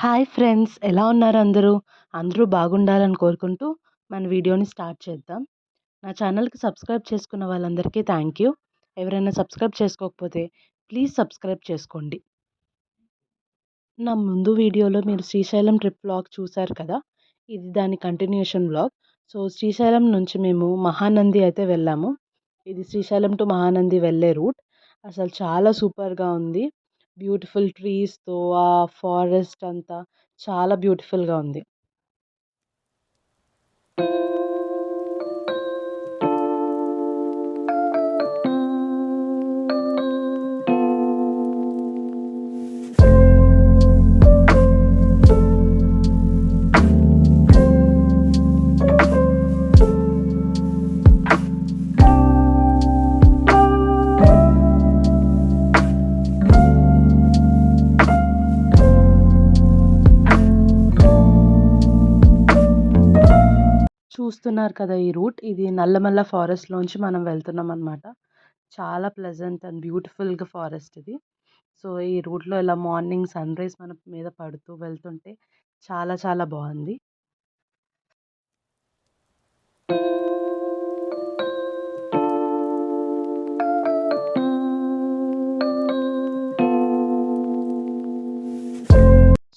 Hi friends, ఎలా ఉన్నారు అందరూ? అందరూ బాగుండాలని కోరుకుంటూ మన వీడియోని స్టార్ట్ చేద్దాం. నా ఛానల్‌కి సబ్స్క్రైబ్ చేసుకున్న వాళ్ళందరికీ థ్యాంక్ యూ. ఎవరైనా సబ్స్క్రైబ్ చేసుకోకపోతే ప్లీజ్ సబ్స్క్రైబ్ చేసుకోండి. నా ముందు వీడియోలో మీరు శ్రీశైలం ట్రిప్ వ్లాగ్ చూసారు కదా! ఇది దాని కంటిన్యూయేషన్ వ్లాగ్. సో, శ్రీశైలం నుంచి మేము మహానంది అయితే వెళ్ళాము. ఇది శ్రీశైలం టు మహానంది వెళ్ళే రూట్. అసలు చాలా సూపర్‌గా ఉంది. బ్యూటిఫుల్ ట్రీస్‌తో ఆ ఫారెస్ట్ అంతా చాలా బ్యూటిఫుల్‌గా ఉంది. చూస్తున్నారు కదా ఈ రూట్. ఇది నల్లమల్ల ఫారెస్ట్‌లోంచి మనం వెళ్తున్నామనమాట. చాలా ప్లెజెంట్ అండ్ బ్యూటిఫుల్‌గా ఫారెస్ట్ ఇది. సో, ఈ రూట్‌లో ఇలా మార్నింగ్ సన్‌రైజ్ మన మీద పడుతూ వెళ్తుంటే చాలా చాలా బావుంది.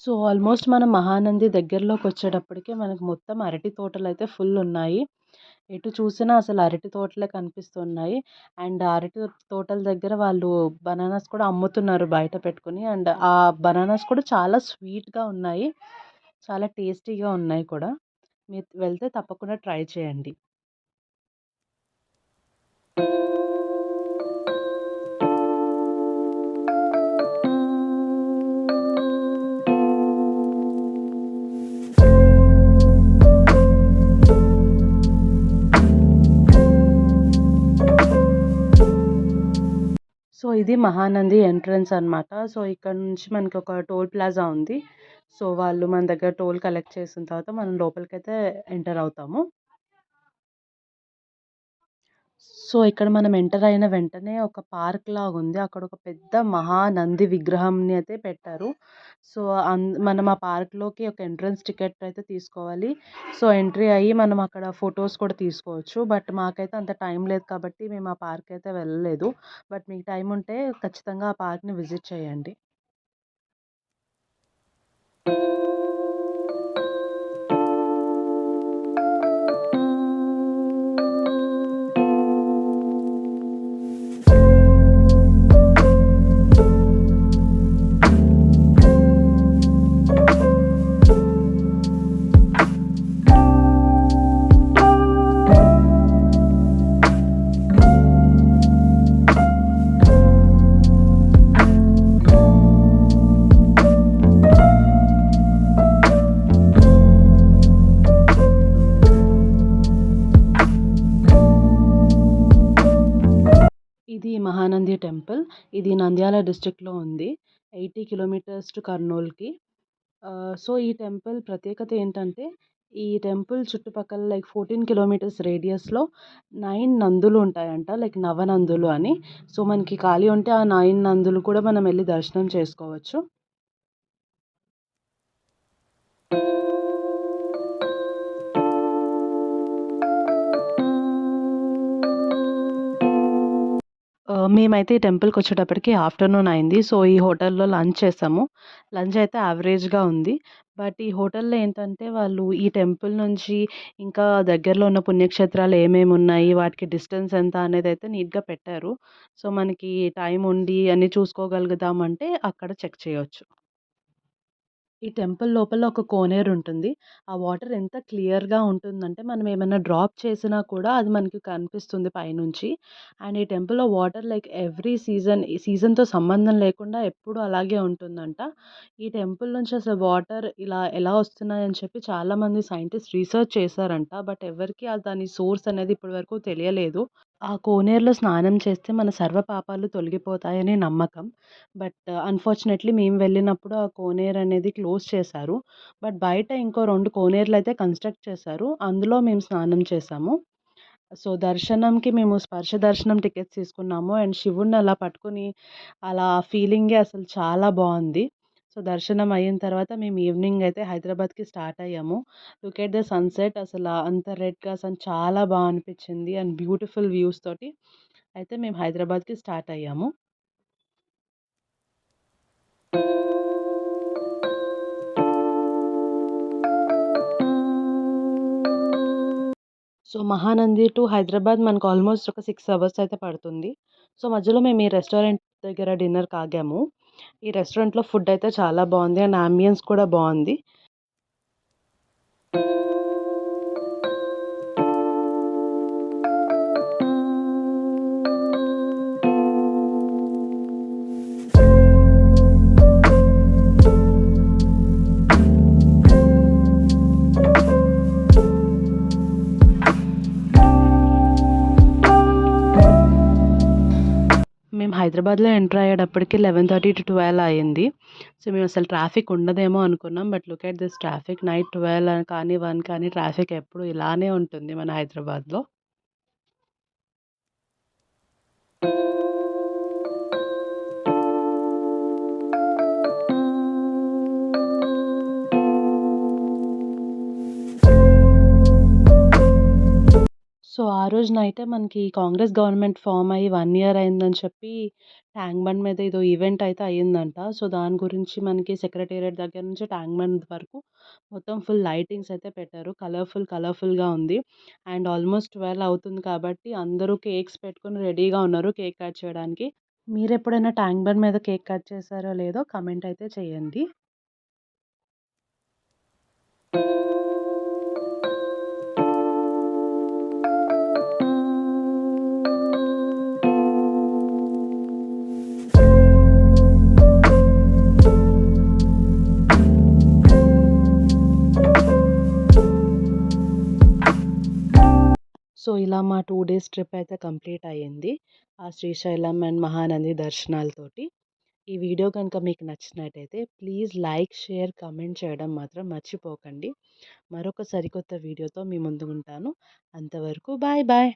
సో, ఆల్మోస్ట్ మనం మహానంది దగ్గరలోకొచ్చేటప్పటికే మనకు మొత్తం అరటి తోటలైతే ఫుల్లున్నాయి. ఎటు చూసినా అసలు అరటి తోటలే కనిపిస్తున్నాయి. అండ్ అరటి తోటల దగ్గర వాళ్ళు బనానాస్ కూడా అమ్ముతున్నారు బయట పెట్టుకొని. అండ్ ఆ బనానాస్ కూడా చాలా స్వీట్‌గా ఉన్నాయి. చాలా టేస్టీగా ఉన్నాయి కూడా. మీరు వెళ్తే తప్పకుండా ట్రై చేయండి. సో, ఇది మహానంది ఎంట్రన్స్ అనమాట. సో, ఇక్కడ నుంచి మనకొక టోల్ ప్లాజా ఉంది. సో, వాళ్ళు మన దగ్గర టోల్ కలెక్ట్ చేసిన తర్వాత మనం లోపలికైతే ఎంటర్ అవుతాము. సో, ఇక్కడ మనం ఎంటర్ అయిన వెంటనే ఒక పార్క్ లాగుంది. అక్కడ ఒక పెద్ద మహానంది విగ్రహంని అయితే పెట్టారు. సో, మనం ఆ పార్క్‌లోకి ఒక ఎంట్రన్స్ టికెట్ అయితే తీసుకోవాలి. సో, ఎంట్రీ అయ్యి మనం అక్కడ ఫోటోస్ కూడా తీసుకోవచ్చు. బట్ మాకైతే అంత టైం లేదు కాబట్టి మేము ఆ పార్క్ అయితే వెళ్ళలేదు. బట్ మీకు టైం ఉంటే ఖచ్చితంగా ఆ పార్క్‌ని విజిట్ చేయండి. ఇది మహానంది టెంపుల్. ఇది నంద్యాల డిస్ట్రిక్ట్‌లో ఉంది. 80 కిలోమీటర్స్ టు కర్నూల్‌కి. సో, ఈ టెంపుల్ ప్రత్యేకత ఏంటంటే, ఈ టెంపుల్ చుట్టుపక్కల లైక్ 14 కిలోమీటర్స్ రేడియస్‌లో 9 నందులు ఉంటాయంట. లైక్ నవనందులు అని. సో, మనకి ఖాళీ ఉంటే ఆ 9 నందులు కూడా మనం ఎళ్లి దర్శనం చేసుకోవచ్చు. మేమైతే ఈ టెంపుల్‌కొచ్చేటప్పటికి ఆఫ్టర్‌నూన్ అయింది. సో, ఈ హోటల్‌లో లంచ్ చేసాము. లంచ్ అయితే యావరేజ్‌గా ఉంది. బట్ ఈ హోటల్‌లో ఏంటంటే వాళ్ళు ఈ టెంపుల్ నుంచి ఇంకా దగ్గరలో ఉన్న పుణ్యక్షేత్రాలు ఏమేమున్నాయి, వాటికి డిస్టెన్స్ ఎంత అనేదైతే నీట్‌గా పెట్టారు. సో, మనకి టైం ఉండి అన్నీ చూసుకోగలుగుదామంటే అక్కడ చెక్ చేయొచ్చు. ఈ టెంపుల్ లోపల ఒక కోనేరుంటుంది. ఆ వాటర్ ఎంత క్లియర్‌గా ఉంటుందంటే, మనం ఏమన్నా డ్రాప్ చేసినా కూడా అది మనకి కనిపిస్తుంది పైనుంచి. అండ్ ఈ టెంపుల్‌లో వాటర్ లైక్ ఎవ్రీ సీజన్, ఈ సీజన్‌తో సంబంధం లేకుండా ఎప్పుడూ అలాగే ఉంటుందంట. ఈ టెంపుల్ నుంచి అసలు వాటర్ ఇలా ఎలా వస్తున్నాయని చెప్పి చాలామంది సైంటిస్ట్ రీసెర్చ్ చేశారంట. బట్ ఎవరికీ దాని సోర్స్ అనేది ఇప్పటి వరకు తెలియలేదు. ఆ కోనేరులో స్నానం చేస్తే మన సర్వ పాపాలు తొలగిపోతాయని నమ్మకం. బట్ అన్‌ఫార్చునేట్‌లీ మేము వెళ్ళినప్పుడు ఆ కోనేరు అనేది క్లోజ్ చేశారు. బట్ బయట ఇంకో 2 కోనేరులయితే కన్‌స్ట్రక్ట్ చేశారు. అందులో మేము స్నానం చేశాము. సో, దర్శనంకి మేము స్పర్శ దర్శనం టికెట్స్ తీసుకున్నాము. అండ్ శివుడిని అలా పట్టుకొని అలా ఆ ఫీలింగే అసలు చాలా బావుంది. సో, దర్శనం అయిన తర్వాత మేము ఈవినింగ్ అయితే హైదరాబాద్‌కి స్టార్ట్ అయ్యాము. లుక్ ఎట్ ద సన్‌సెట్ అసల అంత రెడ్‌గా చాలా అనిపించింది అండ్ బ్యూటిఫుల్ వ్యూస్ తోటి అయితే మేము హైదరాబాద్‌కి స్టార్ట్ అయ్యాము. సో, మహానంది టు హైదరాబాద్ మనకు ఆల్‌మోస్ట్ ఒక 6 అవర్స్ అయితే పడుతుంది. సో, మధ్యలో మేము ఈ రెస్టారెంట్ దగ్గర డిన్నర్‌కి ఆగాము. ఈ రెస్టారెంట్‌లో ఫుడ్ అయితే చాలా బావుంది అండ్ యాంబియన్స్ కూడా బావుంది. మేము హైదరాబాద్‌లో ఎంటర్ అయ్యేటప్పటికి 11:30-12 అయింది. సో, మేమసలు ట్రాఫిక్ ఉండదేమో అనుకున్నాం. But look at this traffic night 12 కానీ, 1 కానీ ట్రాఫిక్ ఎప్పుడు ఇలానే ఉంటుంది మన హైదరాబాద్‌లో. సో, ఆ రోజు నైటే మనకి కాంగ్రెస్ గవర్నమెంట్ ఫార్మ్ అయ్యి 1 ఇయర్ అయిందని చెప్పి ట్యాంక్ బండ్ మీద ఏదో ఈవెంట్ అయితే అయ్యిందంట. సో, దాని గురించి మనకి సెక్రటేరియట్ దగ్గర నుంచి ట్యాంక్ బండ్ వరకు మొత్తం ఫుల్ లైటింగ్స్ అయితే పెట్టారు. కలర్‌ఫుల్‌గా ఉంది. అండ్ ఆల్మోస్ట్ 12 అవుతుంది కాబట్టి అందరూ కేక్స్ పెట్టుకొని రెడీగా ఉన్నారు కేక్ కట్ చేయడానికి. మీరెప్పుడైనా ట్యాంక్ బండ్ మీద కేక్ కట్ చేశారో లేదో కామెంట్ అయితే చేయండి. సో, ఇలా మా 2 డేస్ ట్రిప్ అయితే కంప్లీట్ అయ్యింది. ఆ శ్రీశైలం అండ్ మహానంది దర్శనాలతోటి. ఈ వీడియో గనుక మీకు నచ్చినట్టయితే ప్లీజ్ లైక్, షేర్, కామెంట్ చేయడం మాత్రం మర్చిపోకండి. మరొక సరికొత్త వీడియోతో మీ ముందుంటాను. అంతవరకు బాయ్ బాయ్.